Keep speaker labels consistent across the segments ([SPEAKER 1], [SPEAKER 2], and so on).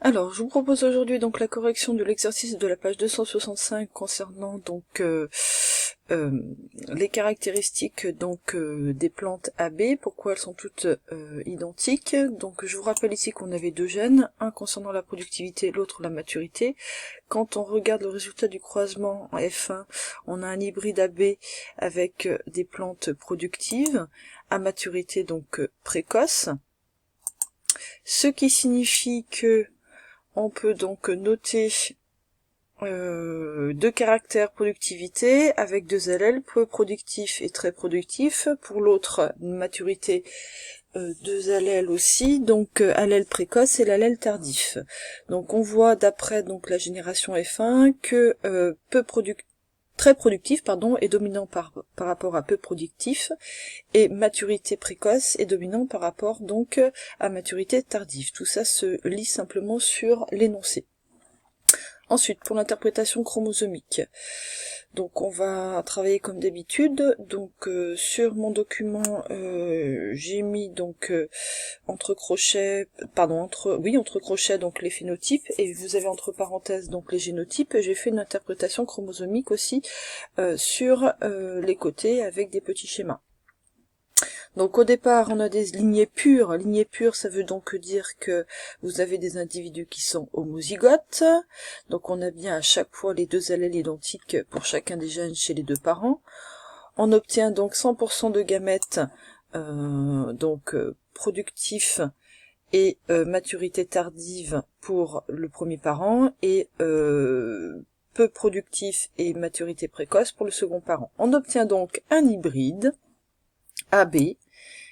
[SPEAKER 1] Alors, je vous propose aujourd'hui donc la correction de l'exercice de la page 265 concernant donc les caractéristiques donc des plantes AB, pourquoi elles sont toutes identiques. Donc je vous rappelle ici qu'on avait deux gènes, un concernant la productivité, l'autre la maturité. Quand on regarde le résultat du croisement en F1, on a un hybride AB avec des plantes productives, à maturité donc précoce, ce qui signifie que on peut donc noter deux caractères productivité avec deux allèles, peu productif et très productif. Pour l'autre, maturité, deux allèles aussi, donc allèle précoce et l'allèle tardif. Donc on voit d'après donc la génération F1 que très productif est dominant par rapport à peu productif, et maturité précoce est dominant par rapport donc à maturité tardive. Tout ça se lit simplement sur l'énoncé. Ensuite, pour l'interprétation chromosomique, donc on va travailler comme d'habitude. Donc sur mon document, j'ai mis donc entre crochets donc les phénotypes, et vous avez entre parenthèses donc les génotypes. J'ai fait une interprétation chromosomique aussi sur les côtés avec des petits schémas. Donc au départ, on a des lignées pures. Lignées pures, ça veut donc dire que vous avez des individus qui sont homozygotes. Donc on a bien à chaque fois les deux allèles identiques pour chacun des gènes chez les deux parents. On obtient donc 100% de gamètes productifs et maturité tardive pour le premier parent, et peu productif et maturité précoce pour le second parent. On obtient donc un hybride AB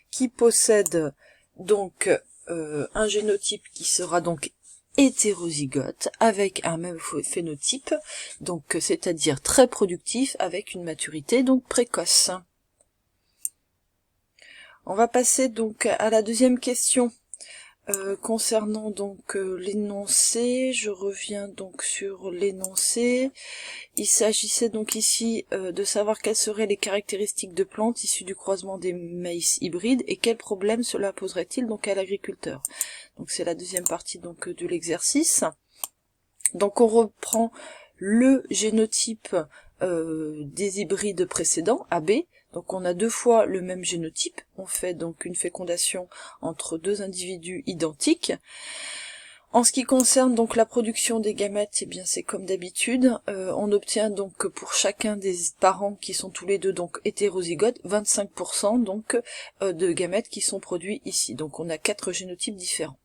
[SPEAKER 1] qui possède donc un génotype qui sera donc hétérozygote avec un même phénotype, donc c'est-à-dire très productif avec une maturité donc précoce. On va passer donc à la deuxième question. Concernant donc l'énoncé, je reviens donc sur l'énoncé. Il s'agissait donc ici de savoir quelles seraient les caractéristiques de plantes issues du croisement des maïs hybrides et quels problèmes cela poserait-il donc à l'agriculteur. Donc c'est la deuxième partie donc de l'exercice. Donc on reprend le génotype des hybrides précédents, AB. Donc on a deux fois le même génotype, on fait donc une fécondation entre deux individus identiques. En ce qui concerne donc la production des gamètes, eh bien c'est comme d'habitude, on obtient donc pour chacun des parents qui sont tous les deux donc hétérozygotes, 25% donc de gamètes qui sont produits ici. Donc on a quatre génotypes différents.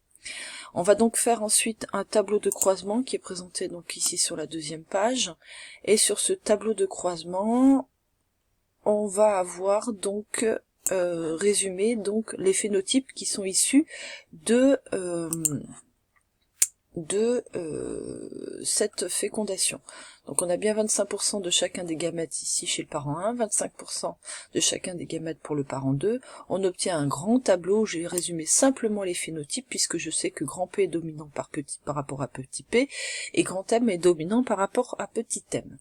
[SPEAKER 1] On va donc faire ensuite un tableau de croisement qui est présenté donc ici sur la deuxième page, et sur ce tableau de croisement, on va avoir donc résumé donc les phénotypes qui sont issus de cette fécondation. Donc on a bien 25% de chacun des gamètes ici chez le parent 1, 25% de chacun des gamètes pour le parent 2. On obtient un grand tableau où j'ai résumé simplement les phénotypes, puisque je sais que grand P est dominant par rapport à petit p, et grand M est dominant par rapport à petit m.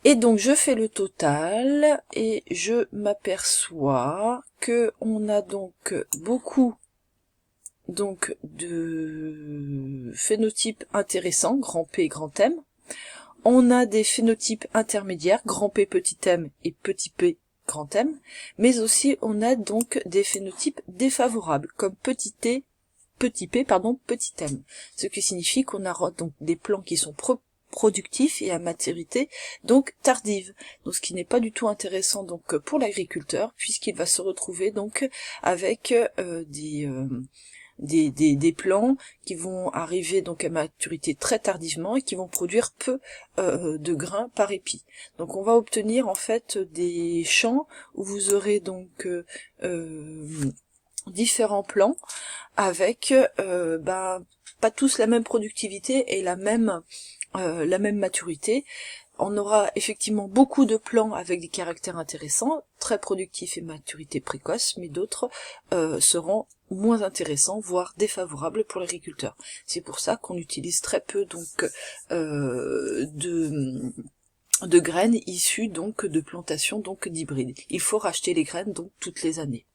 [SPEAKER 1] Et donc je fais le total, et je m'aperçois que on a donc beaucoup donc de phénotypes intéressants, grand P et grand M. On a des phénotypes intermédiaires, grand P, petit m et petit p, grand M, mais aussi on a donc des phénotypes défavorables, comme petit p, petit m, ce qui signifie qu'on a donc des plants qui sont productifs et à maturité donc tardive, donc ce qui n'est pas du tout intéressant donc pour l'agriculteur, puisqu'il va se retrouver donc avec des plants qui vont arriver donc à maturité très tardivement et qui vont produire peu de grains par épi. Donc on va obtenir en fait des champs où vous aurez donc différents plants avec pas tous la même productivité et la même maturité. On aura effectivement beaucoup de plants avec des caractères intéressants, très productifs et maturité précoce, mais d'autres seront moins intéressants, voire défavorables pour l'agriculteur. C'est pour ça qu'on utilise très peu donc de graines issues donc de plantations donc d'hybrides. Il faut racheter les graines donc toutes les années.